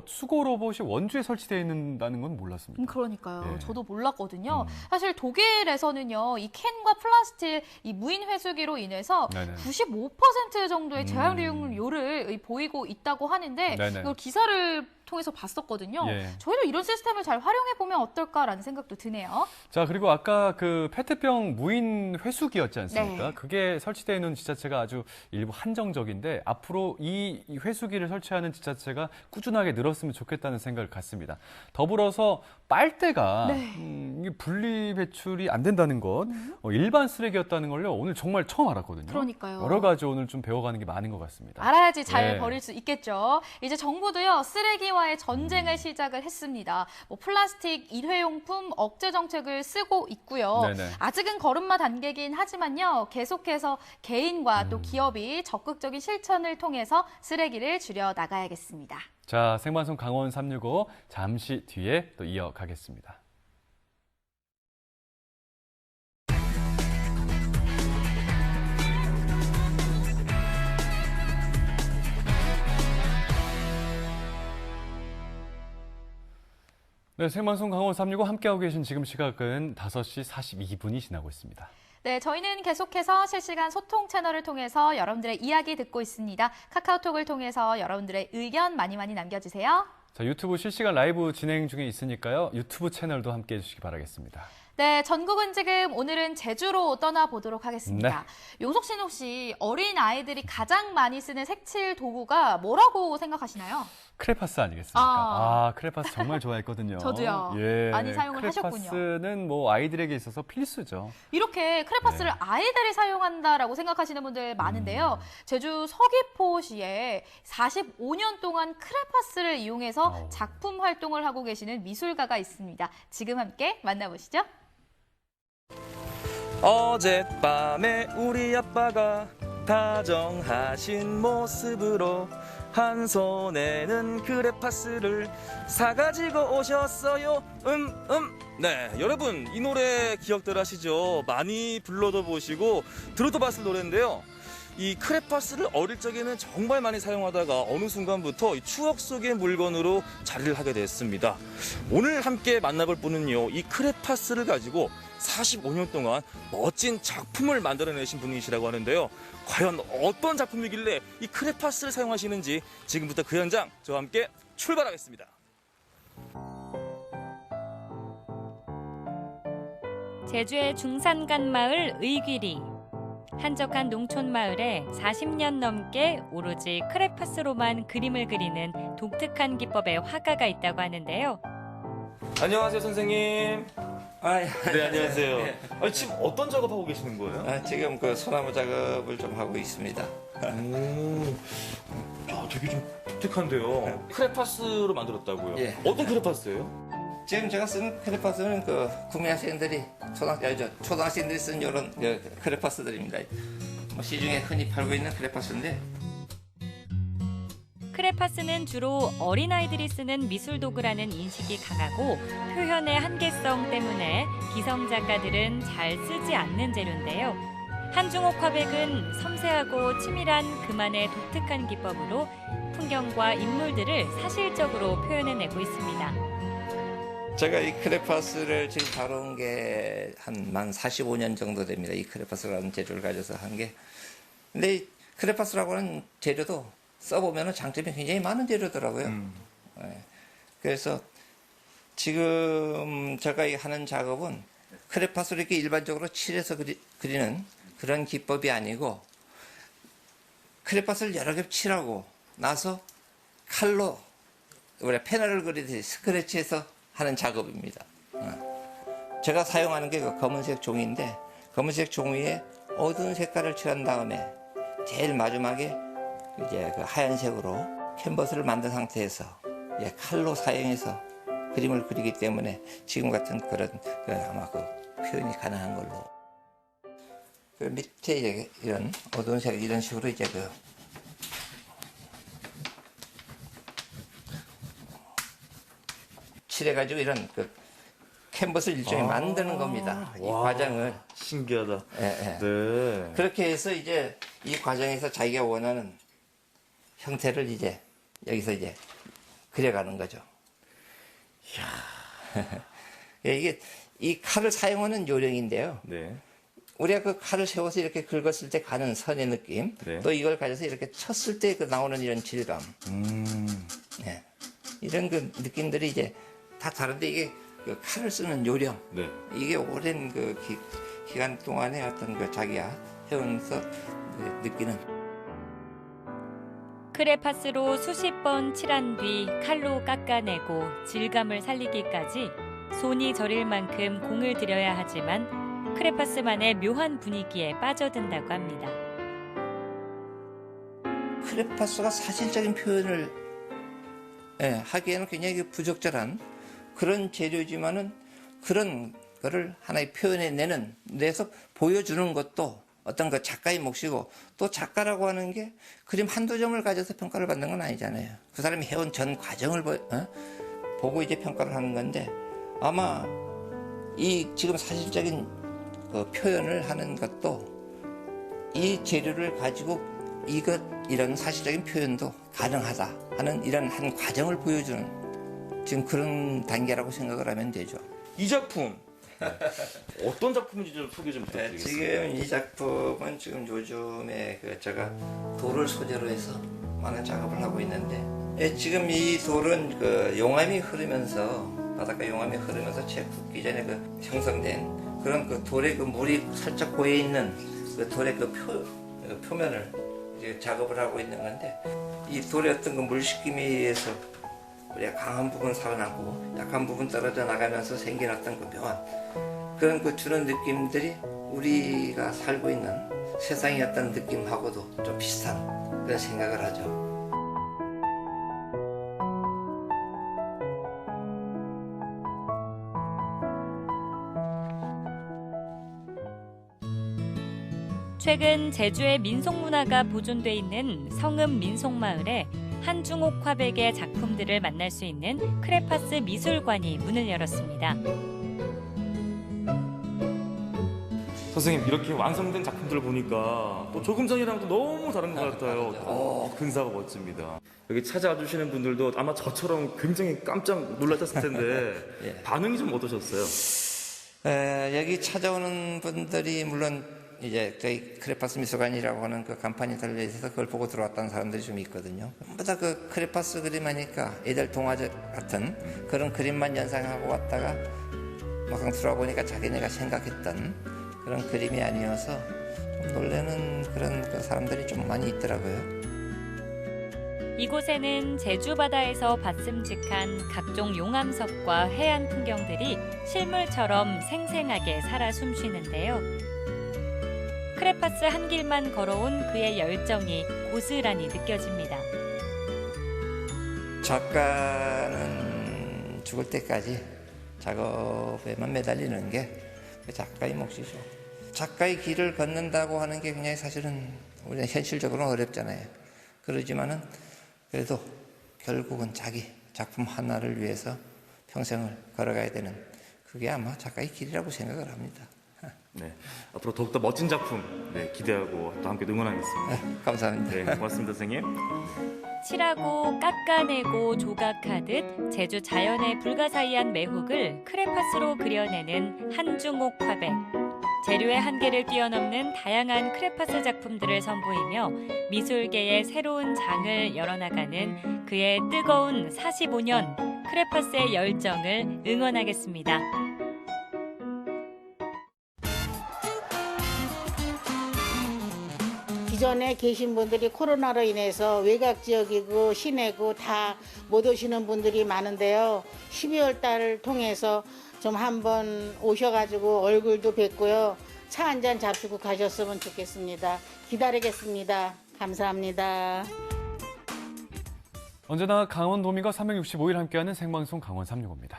수거 로봇이 원주에 설치되어 있다는 건 몰랐습니다. 그러니까요. 예. 저도 몰랐거든요. 사실 독일에서는요, 이 캔과 플라스틱 이 무인 회수기로 인해서 네네. 95% 정도의 재활용률을 보이고 있다고 하는데 네네. 이걸 기사를 통해서 봤었거든요. 예. 저희도 이런 시스템을 잘 활용해 보면 어떨까라는 생각도 드네요. 자, 그리고 아까 그 페트병 무인 회수기였지 않습니까? 네. 그게 설치되어 있는 지자체가 아주 일부 한정적인데 앞으로 이 회수기를 설치하는 지자체가 꾸준하게 늘었으면 좋겠다는 생각을 갖습니다. 더불어서 빨대가 이게 분리 배출이 안 된다는 것, 일반 쓰레기였다는 걸요. 오늘 정말 처음 알았거든요. 그러니까요. 여러 가지 오늘 좀 배워가는 게 많은 것 같습니다. 알아야지 잘 예. 버릴 수 있겠죠. 이제 정부도요, 쓰레기와의 전쟁을 시작을 했습니다. 뭐 플라스틱 일회용품 억제 정책을 쓰고 있고요. 네네. 아직은 걸음마 단계긴 하지만요, 계속해서 개인과 또 기업이 적극적인 실천을 통해서 쓰레기를 줄여 나가야겠습니다. 자, 생방송 강원 365 잠시 뒤에 또 이어가겠습니다. 네, 생방송 강원 365 함께하고 계신 지금 시각은 5시 42분이 지나고 있습니다. 네, 저희는 계속해서 실시간 소통 채널을 통해서 여러분들의 이야기 듣고 있습니다. 카카오톡을 통해서 여러분들의 의견 많이 남겨주세요. 자, 유튜브 실시간 라이브 진행 중에 있으니까요. 유튜브 채널도 함께해 주시기 바라겠습니다. 네, 전국은 지금 오늘은 제주로 떠나보도록 하겠습니다. 네. 용석 씨는 혹시 어린 아이들이 가장 많이 쓰는 색칠 도구가 뭐라고 생각하시나요? 크레파스 아니겠습니까? 크레파스 정말 좋아했거든요. 저도요. 예, 많이 사용을 하셨군요. 크레파스는 뭐 아이들에게 있어서 필수죠. 이렇게 크레파스를 아이들이 사용한다라고 생각하시는 분들 많은데요. 제주 서귀포시에 45년 동안 크레파스를 이용해서 작품 활동을 하고 계시는 미술가가 있습니다. 지금 함께 만나보시죠. 어젯밤에 우리 아빠가 다정하신 모습으로 한 손에는 크레파스를 사가지고 오셨어요. 네, 여러분 이 노래 기억들 하시죠? 많이 불러도 보시고 들어도 봤을 노래인데요. 이 크레파스를 어릴 적에는 정말 많이 사용하다가 어느 순간부터 이 추억 속의 물건으로 자리를 하게 됐습니다. 오늘 함께 만나볼 분은요, 이 크레파스를 가지고 45년 동안 멋진 작품을 만들어내신 분이시라고 하는데요. 과연 어떤 작품이길래 이 크레파스를 사용하시는지 지금부터 그 현장 저와 함께 출발하겠습니다. 제주의 중산간 마을 의귀리. 한적한 농촌 마을에 40년 넘게 오로지 크레파스로만 그림을 그리는 독특한 기법의 화가가 있다고 하는데요. 안녕하세요, 선생님. 네, 안녕하세요. 네. 아니, 지금 어떤 작업하고 계시는 거예요? 지금 그 소나무 작업을 좀 하고 있습니다. 야, 되게 좀 독특한데요. 크레파스로 만들었다고요? 예. 어떤 크레파스예요? 지금 제가 쓴 크레파스는 그 구매학생들이 초등학생들이 쓴 이런 크레파스들입니다. 시중에 흔히 팔고 있는 크레파스인데. 크레파스는 주로 어린아이들이 쓰는 미술 도구라는 인식이 강하고 표현의 한계성 때문에 기성 작가들은 잘 쓰지 않는 재료인데요. 한중옥 화백은 섬세하고 치밀한 그만의 독특한 기법으로 풍경과 인물들을 사실적으로 표현해내고 있습니다. 제가 이 크레파스를 지금 다룬 게 만 45년 정도 됩니다. 이 크레파스라는 재료를 가져서 한 게. 근데 이 크레파스라고 하는 재료도 써보면 장점이 굉장히 많은 재료더라고요. 네. 그래서 지금 제가 하는 작업은 크레파스로 이렇게 일반적으로 칠해서 그리는 그런 기법이 아니고 크레파스를 여러 개 칠하고 나서 칼로 우리가 페널을 그리듯이 스크래치해서 하는 작업입니다. 제가 사용하는 게 그 검은색 종이인데 검은색 종이에 어두운 색깔을 칠한 다음에 제일 마지막에 이제 그 하얀색으로 캔버스를 만든 상태에서 칼로 사용해서 그림을 그리기 때문에 지금 같은 그런 아마 그 표현이 가능한 걸로. 그 밑에 이제 이런 어두운 색 이런 식으로 이제 그 칠해가지고 이런 그 캔버스를 일종의 만드는 겁니다. 이 과정을. 신기하다. 네. 그렇게 해서 이제 이 과정에서 자기가 원하는 형태를 이제 여기서 이제 그려가는 거죠. 이게 이 칼을 사용하는 요령인데요. 우리가 그 칼을 세워서 이렇게 긁었을 때 가는 선의 느낌, 또 이걸 가져서 이렇게 쳤을 때 그 나오는 이런 질감, 이런 그 느낌들이 이제 다 다른데 이게 그 칼을 쓰는 요령, 이게 오랜 그 기간 동안에 어떤 그 자기가 해오면서 느끼는. 크레파스로 수십 번 칠한 뒤 칼로 깎아내고 질감을 살리기까지 손이 저릴 만큼 공을 들여야 하지만 크레파스만의 묘한 분위기에 빠져든다고 합니다. 크레파스가 사실적인 표현을 하기에는 굉장히 부적절한 그런 재료지만은 그런 거를 하나의 내서 보여주는 것도 어떤 그 작가의 몫이고, 또 작가라고 하는 게 그림 한두 점을 가져서 평가를 받는 건 아니잖아요. 그 사람이 해온 전 과정을 보고 이제 평가를 하는 건데, 아마 이 지금 사실적인 그 표현을 하는 것도 이 재료를 가지고 이런 사실적인 표현도 가능하다 하는 이런 한 과정을 보여주는 지금 그런 단계라고 생각을 하면 되죠. 이 작품 어떤 작품인지 좀 소개 좀 부탁드리겠습니다. 지금 이 작품은 지금 요즘에 제가 돌을 소재로 해서 많은 작업을 하고 있는데, 지금 이 돌은 용암이 흐르면서, 바닷가 용암이 흐르면서 채 굳기 전에 형성된 그런 돌에 물이 살짝 고여 있는 돌의 표면을 이제 작업을 하고 있는 건데, 이 돌의 어떤 물식김에 의해서 우리가 강한 부분 살아남고 약한 부분 떨어져 나가면서 생긴 어떤 묘한 그런 주는 느낌들이 우리가 살고 있는 세상의 어떤 느낌하고도 좀 비슷한 그런 생각을 하죠. 최근 제주의 민속문화가 보존돼 있는 성읍 민속마을에 한중옥 화백의 작품들을 만날 수 있는 크레파스 미술관이 문을 열었습니다. 선생님, 이렇게 완성된 작품들을 보니까 또 조금 전이랑 또 너무 다른 것 같아요. 근사하고 멋집니다. 여기 찾아와 주시는 분들도 아마 저처럼 굉장히 깜짝 놀라셨을 텐데 반응이 좀 어떠셨어요? 여기 찾아오는 분들이 물론 이제 저희 크레파스 미술관이라고 하는 간판이 달려 있어서 그걸 보고 들어왔다는 사람들이 좀 있거든요. 전부 다 크레파스 그림 하니까 애들 동화책 같은 그런 그림만 연상하고 왔다가 막상 들어보니까 자기네가 생각했던 그런 그림이 아니어서 좀 놀라는 그런 사람들이 좀 많이 있더라고요. 이곳에는 제주 바다에서 받슴직한 각종 용암석과 해안 풍경들이 실물처럼 생생하게 살아 숨쉬는데요. 크레파스 한 길만 걸어온 그의 열정이 고스란히 느껴집니다. 작가는 죽을 때까지 작업에만 매달리는 게 작가의 몫이죠. 작가의 길을 걷는다고 하는 게 굉장히 사실은 우리는 현실적으로는 어렵잖아요. 그러지만은 그래도 결국은 자기 작품 하나를 위해서 평생을 걸어가야 되는 그게 아마 작가의 길이라고 생각을 합니다. 네, 앞으로 더욱더 멋진 작품 기대하고 또 함께 응원하겠습니다. 감사합니다. 네, 고맙습니다, 선생님. 칠하고 깎아내고 조각하듯 제주 자연의 불가사의한 매혹을 크레파스로 그려내는 한중옥 화백. 재료의 한계를 뛰어넘는 다양한 크레파스 작품들을 선보이며 미술계의 새로운 장을 열어나가는 그의 뜨거운 45년 크레파스의 열정을 응원하겠습니다. 기존에 계신 분들이 코로나로 인해서 외곽 지역이고 시내고 다 못 오시는 분들이 많은데요. 12월 달을 통해서 좀 한번 오셔가지고 얼굴도 뵙고요. 차 한잔 잡수고 가셨으면 좋겠습니다. 기다리겠습니다. 감사합니다. 언제나 강원도민과 365일 함께하는 생방송 강원 365입니다.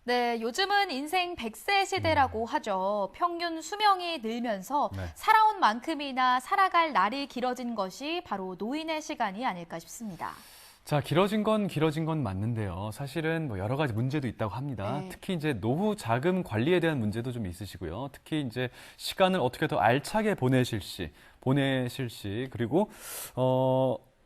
네, 요즘은 인생 100세 시대라고 하죠. 평균 수명이 늘면서 살아온 만큼이나 살아갈 날이 길어진 것이 바로 노인의 시간이 아닐까 싶습니다. 자, 길어진 건 맞는데요. 사실은 여러 가지 문제도 있다고 합니다. 특히 이제 노후 자금 관리에 대한 문제도 좀 있으시고요. 특히 이제 시간을 어떻게 더 알차게 보내실 시, 그리고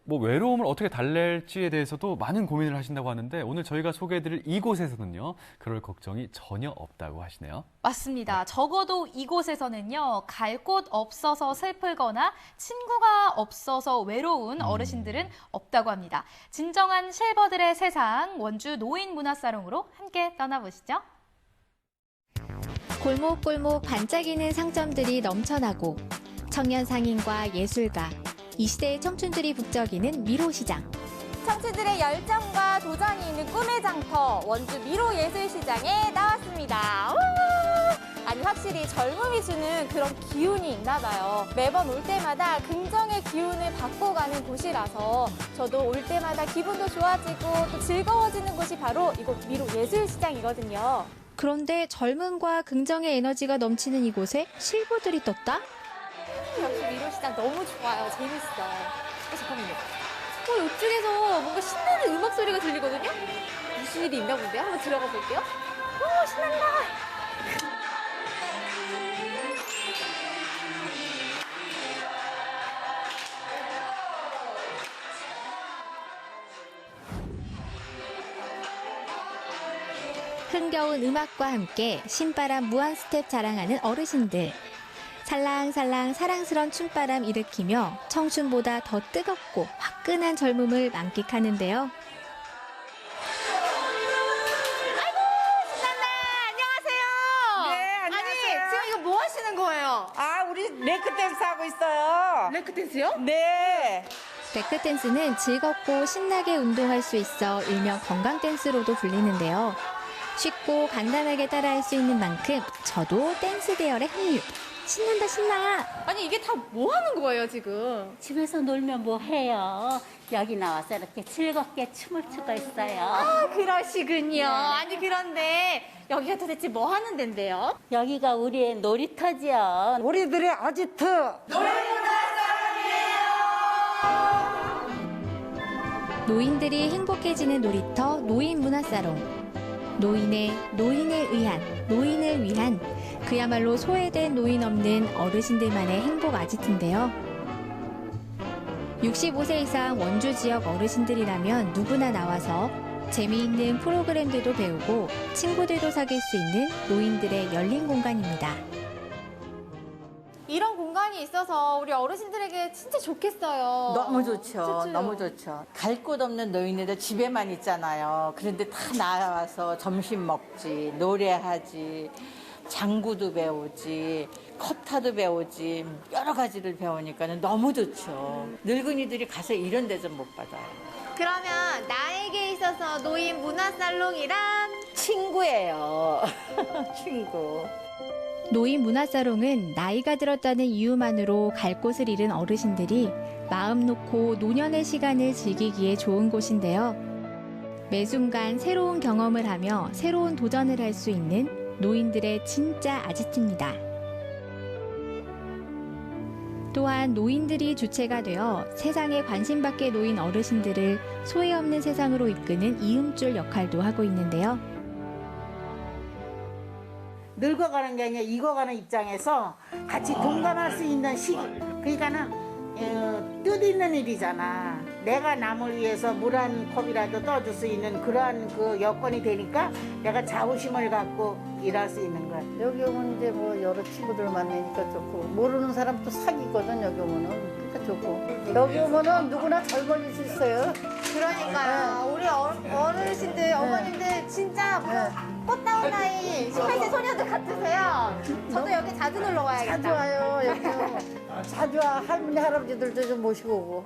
외로움을 어떻게 달랠지에 대해서도 많은 고민을 하신다고 하는데 오늘 저희가 소개해드릴 이곳에서는요. 그럴 걱정이 전혀 없다고 하시네요. 맞습니다. 적어도 이곳에서는요. 갈 곳 없어서 슬프거나 친구가 없어서 외로운 어르신들은 없다고 합니다. 진정한 실버들의 세상 원주 노인문화사롱으로 함께 떠나보시죠. 골목골목 반짝이는 상점들이 넘쳐나고 청년 상인과 예술가, 이 시대의 청춘들이 북적이는 미로시장. 청춘들의 열정과 도전이 있는 꿈의 장터 원주 미로예술시장에 나왔습니다. 아니 확실히 젊음이 주는 그런 기운이 있나 봐요. 매번 올 때마다 긍정의 기운을 받고 가는 곳이라서 저도 올 때마다 기분도 좋아지고 또 즐거워지는 곳이 바로 이곳 미로예술시장이거든요. 그런데 젊음과 긍정의 에너지가 넘치는 이곳에 실버들이 떴다? 역시 미로시장 너무 좋아요. 재밌어요. 잠깐만요. 이쪽에서 뭔가 신나는 음악 소리가 들리거든요? 무슨 일이 있나 본데요? 한번 들어가 볼게요. 오, 신난다! 흥겨운 음악과 함께 신바람 무한 스텝 자랑하는 어르신들. 살랑살랑 사랑스런 춤바람 일으키며 청춘보다 더 뜨겁고 화끈한 젊음을 만끽하는데요. 네, 안녕하세요. 아니, 지금 이거 뭐 하시는 거예요? 아, 우리 레크 댄스 하고 있어요. 레크 댄스요? 네. 레크 댄스는 즐겁고 신나게 운동할 수 있어 일명 건강 댄스로도 불리는데요. 쉽고 간단하게 따라할 수 있는 만큼 저도 댄스 대열에 합류. 신난다 신나. 아니, 이게 다 뭐 하는 거예요, 지금? 집에서 놀면 뭐 해요? 여기 나와서 이렇게 즐겁게 춤을 추고 있어요. 아, 그러시군요. 네. 아니, 그런데 여기가 도대체 뭐 하는 데인데요? 여기가 우리의 놀이터지요. 우리들의 아지트. 노인들이 행복해지는 놀이터 노인문화사롱. 노인을 위한 그야말로 소외된 노인 없는 어르신들만의 행복 아지트인데요. 65세 이상 원주 지역 어르신들이라면 누구나 나와서 재미있는 프로그램들도 배우고 친구들도 사귈 수 있는 노인들의 열린 공간입니다. 이런 공간이 있어서 우리 어르신들에게 진짜 좋겠어요. 너무 좋죠. 진짜요? 너무 좋죠. 갈 곳 없는 노인네들 집에만 있잖아요. 그런데 다 나와서 점심 먹지, 노래하지, 장구도 배우지, 컵타도 배우지, 여러 가지를 배우니까 너무 좋죠. 늙은이들이 가서 이런 데 좀 못 받아요. 그러면 나에게 있어서 노인 문화살롱이란? 친구예요. 친구. 노인문화사롱은 나이가 들었다는 이유만으로 갈 곳을 잃은 어르신들이 마음 놓고 노년의 시간을 즐기기에 좋은 곳인데요. 매 순간 새로운 경험을 하며 새로운 도전을 할 수 있는 노인들의 진짜 아지트입니다. 또한 노인들이 주체가 되어 세상에 관심받게 놓인 어르신들을 소외 없는 세상으로 이끄는 이음줄 역할도 하고 있는데요. 늙어가는 게 아니라 익어가는 입장에서 같이 동감할 수 있는 시기. 그러니까는 뜻있는 일이잖아. 내가 남을 위해서 물 한 컵이라도 떠줄 수 있는 그러한 그 여건이 되니까 내가 자부심을 갖고 일할 수 있는 거야. 여기 오면 이제 뭐 여러 친구들 만나니까 좋고 모르는 사람도 사귀거든. 여기 오면은 그러니까 좋고 여기 오면은 누구나 젊어질 수 있어요. 그러니까요. 우리 어르신들, 어머님들 진짜 꽃다운 나이 18세 소녀들 같으세요. 저도 여기 자주 놀러 와야겠다. 자주 와요. 여기요. 자주 와. 할머니 할아버지들도 좀 모시고 오고.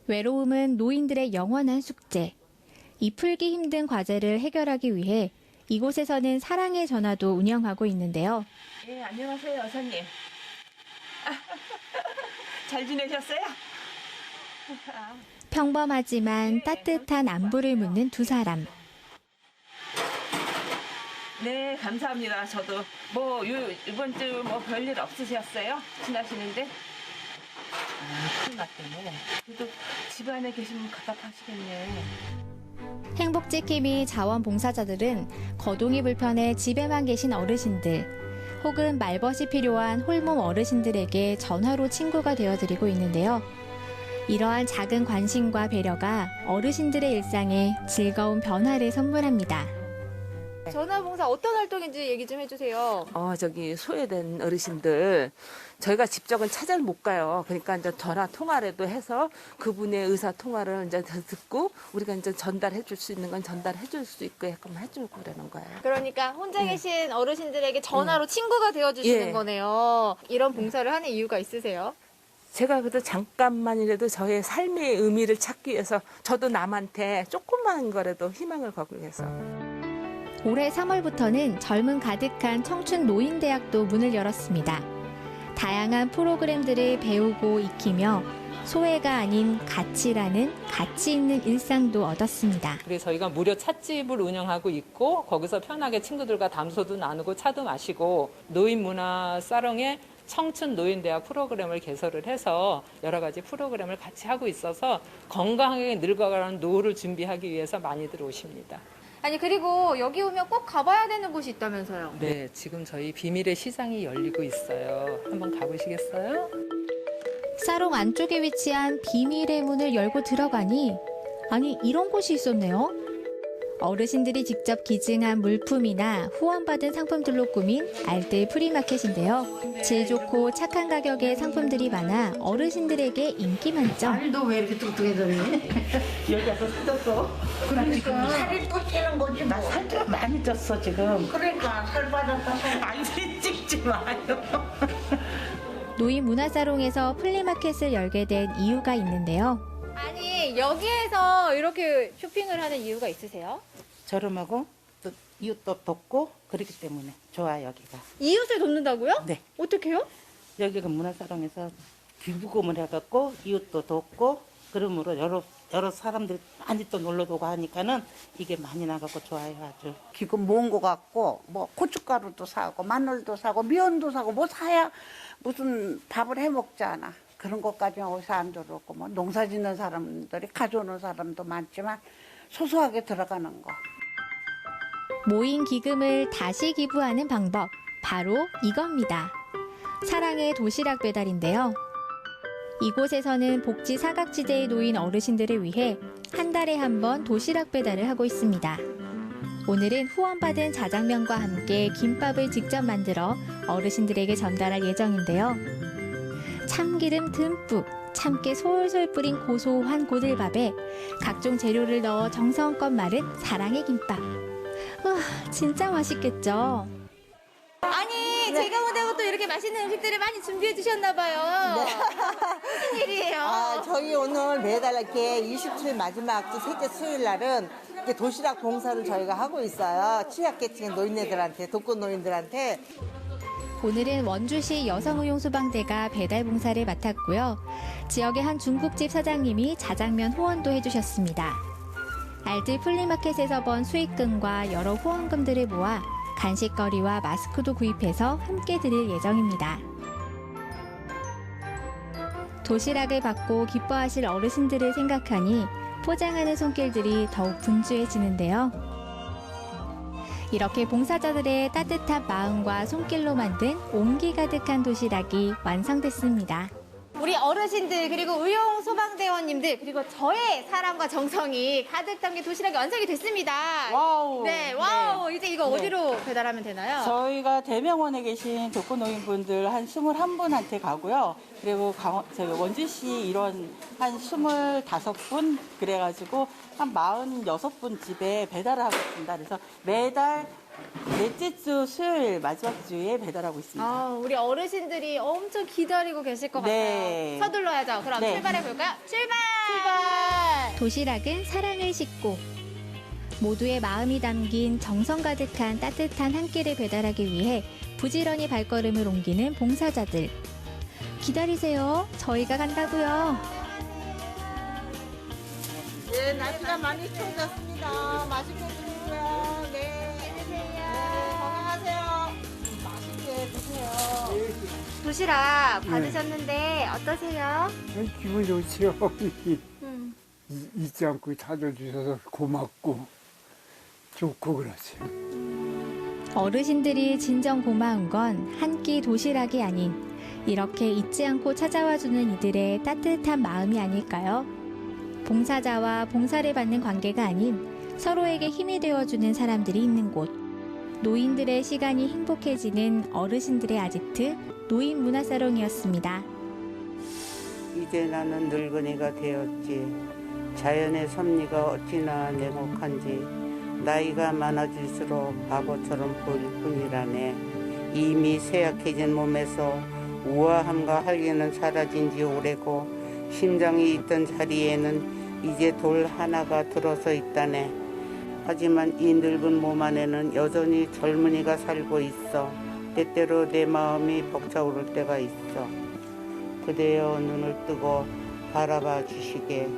외로움은 노인들의 영원한 숙제. 이 풀기 힘든 과제를 해결하기 위해 이곳에서는 사랑의 전화도 운영하고 있는데요. 네, 안녕하세요, 여사님. 잘 지내셨어요? 평범하지만 따뜻한 안부를 묻는 두 사람. 네, 감사합니다. 저도 이번 주 별일 없으셨어요? 지나시는데? 큰일 났겠네. 그래도 집안에 계시면 답답하시겠네. 행복지킴이 자원봉사자들은 거동이 불편해 집에만 계신 어르신들 혹은 말벗이 필요한 홀몸 어르신들에게 전화로 친구가 되어드리고 있는데요. 이러한 작은 관심과 배려가 어르신들의 일상에 즐거운 변화를 선물합니다. 전화봉사 어떤 활동인지 얘기 좀 해주세요. 저기 소외된 어르신들 저희가 직접은 찾아를 못 가요. 그러니까 이제 전화 통화라도 해서 그분의 의사 통화를 이제 듣고 우리가 이제 전달해 줄 수 있는 건 전달해 줄 수 있고 약간 해주고 그러는 거예요. 그러니까 혼자 계신 어르신들에게 전화로 친구가 되어주시는 예. 거네요. 이런 봉사를 하는 이유가 있으세요? 제가 그래도 잠깐만이라도 저의 삶의 의미를 찾기 위해서 저도 남한테 조그만 거라도 희망을 거기 위해서. 올해 3월부터는 젊음 가득한 청춘 노인대학도 문을 열었습니다. 다양한 프로그램들을 배우고 익히며 소외가 아닌 가치라는 가치 있는 일상도 얻었습니다. 그래서 저희가 무료 찻집을 운영하고 있고 거기서 편하게 친구들과 담소도 나누고 차도 마시고 노인문화 사롱에 청춘 노인대학 프로그램을 개설을 해서 여러 가지 프로그램을 같이 하고 있어서 건강하게 늙어가는 노후를 준비하기 위해서 많이들 오십니다. 아니 그리고 여기 오면 꼭 가봐야 되는 곳이 있다면서요? 네, 지금 저희 비밀의 시장이 열리고 있어요. 한번 가보시겠어요? 사롱 안쪽에 위치한 비밀의 문을 열고 들어가니 아니 이런 곳이 있었네요. 어르신들이 직접 기증한 물품이나 후원받은 상품들로 꾸민 알뜰 프리마켓인데요. 질 좋고 착한 가격의 상품들이 많아 어르신들에게 인기 만점. 아니 너 왜 이렇게 뚱뚱해졌니? 여기 와서 살쪘어? 그러니까 살이 또 찌는 거지. 나 살도 많이 쪘어 지금. 그러니까 살 빠졌다. 아니 찍지 마요. 노인 문화사롱에서 플리마켓을 열게 된 이유가 있는데요. 아니 여기에서 이렇게 쇼핑을 하는 이유가 있으세요? 저렴하고 또 이웃도 돕고 그렇기 때문에 좋아 여기가. 이웃을 돕는다고요? 네. 어떻게요? 여기가 문화사롱에서 기부금을 해갖고 이웃도 돕고 그러므로 여러 사람들이 많이 또 놀러도 오고 하니까는 이게 많이 나가고 좋아요 아주. 기금 모은 거 같고 뭐 고춧가루도 사고 마늘도 사고 면도 사고 뭐 사야 무슨 밥을 해 먹잖아. 그런 것까지 어디서 안 들어오고 뭐 농사 짓는 사람들이 가져오는 사람도 많지만 소소하게 들어가는 거. 모인 기금을 다시 기부하는 방법, 바로 이겁니다. 사랑의 도시락 배달인데요. 이곳에서는 복지 사각지대에 놓인 어르신들을 위해 한 달에 한 번 도시락 배달을 하고 있습니다. 오늘은 후원받은 자장면과 함께 김밥을 직접 만들어 어르신들에게 전달할 예정인데요. 참기름 듬뿍, 참깨 솔솔 뿌린 고소한 고들밥에 각종 재료를 넣어 정성껏 마른 사랑의 김밥. 와, 진짜 맛있겠죠? 아니 제가 보다가 또 이렇게 맛있는 음식들을 많이 준비해 주셨나 봐요. 무슨 일이에요? 아, 저희 오늘 매달 이렇게 27일 마지막 주 셋째 수요일 날은 이렇게 도시락 봉사를 저희가 하고 있어요. 취약계층 노인네들한테, 독거 노인들한테. 오늘은 원주시 여성의용소방대가 배달 봉사를 맡았고요. 지역의 한 중국집 사장님이 자장면 후원도 해주셨습니다. 알뜰 플리마켓에서 번 수익금과 여러 후원금들을 모아 간식거리와 마스크도 구입해서 함께 드릴 예정입니다. 도시락을 받고 기뻐하실 어르신들을 생각하니 포장하는 손길들이 더욱 분주해지는데요. 이렇게 봉사자들의 따뜻한 마음과 손길로 만든 온기 가득한 도시락이 완성됐습니다. 우리 어르신들 그리고 의용 소방대원님들 그리고 저의 사랑과 정성이 가득 담긴 도시락이 완성이 됐습니다. 와우. 네, 와우. 네. 이제 이거 네. 어디로 배달하면 되나요? 저희가 대명원에 계신 독거노인분들 한 21분한테 가고요. 그리고 저희 원주시 이런 한 25분 그래가지고 한 46분 집에 배달을 하고 있습니다. 그래서 매달 넷째 주 수요일 마지막 주에 배달하고 있습니다. 아, 우리 어르신들이 엄청 기다리고 계실 것 네. 같아요. 서둘러야죠. 그럼 네. 출발해 볼까요? 출발! 도시락은 사랑을 싣고 모두의 마음이 담긴 정성 가득한 따뜻한 한 끼를 배달하기 위해 부지런히 발걸음을 옮기는 봉사자들. 기다리세요. 저희가 간다고요. 네, 날씨가 많이 추워졌습니다. 맛있게 드시고요. 네. 건강하세요. 맛있게 드세요. 도시락 받으셨는데 어떠세요? 기분 좋지요. 잊지 않고 찾아주셔서 고맙고 좋고 그러지. 어르신들이 진정 고마운 건 한 끼 도시락이 아닌 이렇게 잊지 않고 찾아와주는 이들의 따뜻한 마음이 아닐까요? 봉사자와 봉사를 받는 관계가 아닌 서로에게 힘이 되어주는 사람들이 있는 곳. 노인들의 시간이 행복해지는 어르신들의 아지트 노인 문화사롱이었습니다. 이제 나는 늙은이가 되었지. 자연의 섭리가 어찌나 냉혹한지 나이가 많아질수록 바보처럼 보일 뿐이라네. 이미 쇠약해진 몸에서 우아함과 활기는 사라진 지 오래고 심장이 있던 자리에는 이제 돌 하나가 들어서 있다네. 하지만 이 늙은 몸 안에는 여전히 젊은이가 살고 있어. 때때로 내 마음이 벅차오를 때가 있어. 그대여 눈을 뜨고 바라봐 주시게.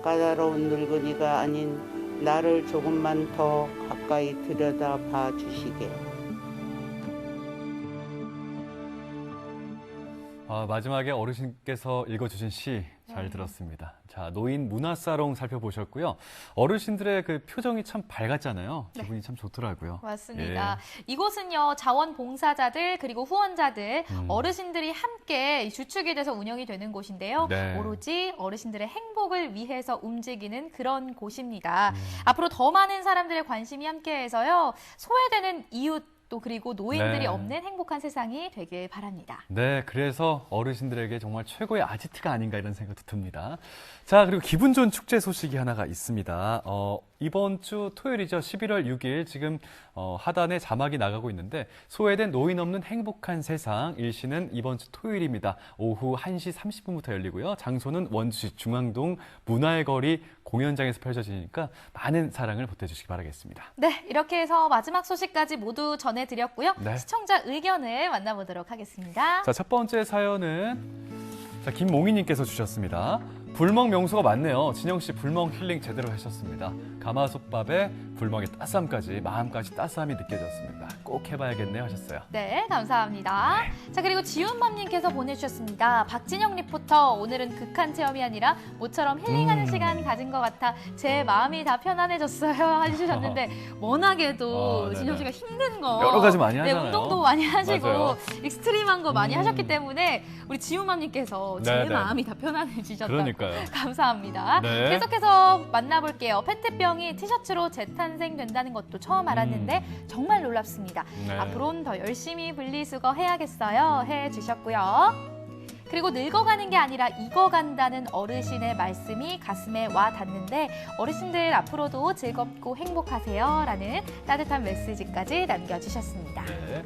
까다로운 늙은이가 아닌 나를 조금만 더 가까이 들여다봐 주시게. 마지막에 어르신께서 읽어주신 시 잘 들었습니다. 자, 노인 문화사롱 살펴보셨고요. 어르신들의 그 표정이 참 밝았잖아요. 기분이 참 좋더라고요. 맞습니다. 이곳은요, 자원봉사자들 그리고 후원자들, 어르신들이 함께 주축이 돼서 운영이 되는 곳인데요. 네. 오로지 어르신들의 행복을 위해서 움직이는 그런 곳입니다. 앞으로 더 많은 사람들의 관심이 함께해서요, 소외되는 이웃 또 그리고 노인들이 네. 없는 행복한 세상이 되길 바랍니다. 네, 그래서 어르신들에게 정말 최고의 아지트가 아닌가 이런 생각도 듭니다. 자, 그리고 기분 좋은 축제 소식이 하나가 있습니다. 이번 주 토요일이죠. 11월 6일 지금 하단에 자막이 나가고 있는데 소외된 노인 없는 행복한 세상 일시는 이번 주 토요일입니다. 오후 1시 30분부터 열리고요. 장소는 원주시 중앙동 문화의 거리 공연장에서 펼쳐지니까 많은 사랑을 보태주시기 바라겠습니다. 네, 이렇게 해서 마지막 소식까지 모두 전해드렸고요. 네. 시청자 의견을 만나보도록 하겠습니다. 자, 첫 번째 사연은 김몽희님께서 주셨습니다. 불멍 명소가 많네요. 진영 씨 불멍 힐링 제대로 하셨습니다. 가마솥밥에 불멍의 따스함까지 마음까지 따스함이 느껴졌습니다. 꼭 해봐야겠네요 하셨어요. 네, 감사합니다. 자, 그리고 지훈맘님께서 보내주셨습니다. 박진영 리포터, 오늘은 극한 체험이 아니라 모처럼 힐링하는 시간 가진 것 같아 제 마음이 다 편안해졌어요 해주셨는데 워낙에도 진영 씨가 힘든 거 여러 가지 많이 하잖아요. 운동도 많이 하시고 맞아요. 익스트림한 거 많이 하셨기 때문에 우리 지훈맘님께서 제 네. 마음이 다 편안해지셨다고. 그러니까요. 감사합니다. 네. 계속해서 만나볼게요. 페트병이 티셔츠로 재탄생된다는 것도 처음 알았는데 정말 놀랍습니다. 네. 앞으로는 더 열심히 분리수거 해야겠어요 해주셨고요. 그리고 늙어가는 게 아니라 익어간다는 어르신의 말씀이 가슴에 와 닿는데 어르신들 앞으로도 즐겁고 행복하세요 라는 따뜻한 메시지까지 남겨주셨습니다. 네.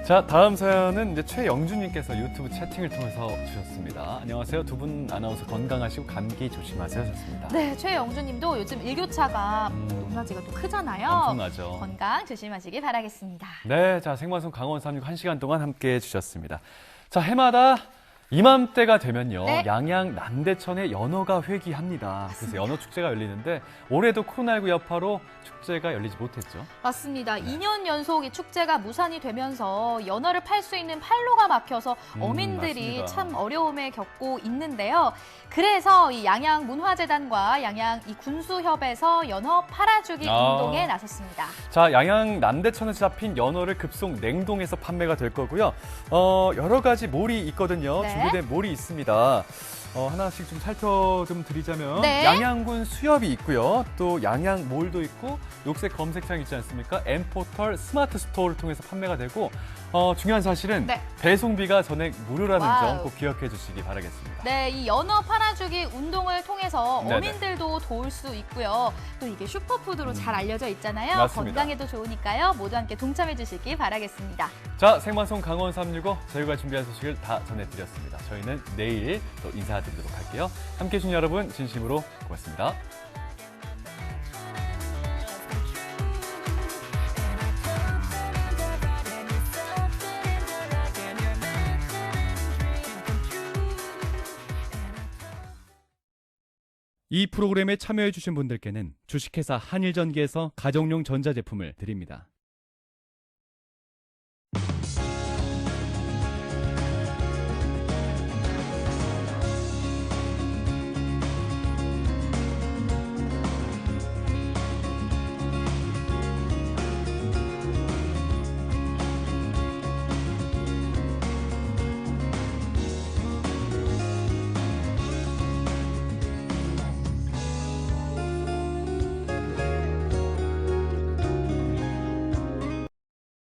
자, 다음 사연은 이제 최영준님께서 유튜브 채팅을 통해서 주셨습니다. 안녕하세요. 두 분 아나운서 건강하시고 감기 조심하세요 하셨습니다. 네, 최영준님도 요즘 일교차가 높낮이가 또 크잖아요. 엄청나죠. 건강 조심하시길 바라겠습니다. 네, 자, 생방송 강원 36 1시간 동안 함께해 주셨습니다. 자, 해마다 이맘때가 되면요. 네. 양양 남대천에 연어가 회귀합니다. 그래서 연어 축제가 열리는데 올해도 코로나19 여파로 축제가 열리지 못했죠. 맞습니다. 2년 연속 이 축제가 무산이 되면서 연어를 팔 수 있는 판로가 막혀서 어민들이 맞습니다. 참 어려움에 겪고 있는데요. 그래서 이 양양 문화재단과 양양 이 군수협에서 연어 팔아주기 운동에 나섰습니다. 자, 양양 남대천에서 잡힌 연어를 급속 냉동해서 판매가 될 거고요. 여러 가지 몰이 있거든요. 네. 준비된 몰이 있습니다. 하나씩 좀 드리자면 네. 양양군 수협이 있고요. 또 양양몰도 있고 녹색 검색창 있지 않습니까? M포털 스마트 스토어를 통해서 판매가 되고 중요한 사실은 네. 배송비가 전액 무료라는 와우. 점 꼭 기억해 주시기 바라겠습니다. 네, 이 연어 팔아주기 운동을 통해서 네네. 어민들도 도울 수 있고요. 또 이게 슈퍼푸드로 잘 알려져 있잖아요. 맞습니다. 건강에도 좋으니까요. 모두 함께 동참해 주시기 바라겠습니다. 자, 생방송 강원 365 저희가 준비한 소식을 다 전해드렸습니다. 저희는 내일 또 인사드리도록 할게요. 함께해 주신 여러분 진심으로 고맙습니다. 이 프로그램에 참여해 주신 분들께는 주식회사 한일전기에서 가정용 전자제품을 드립니다.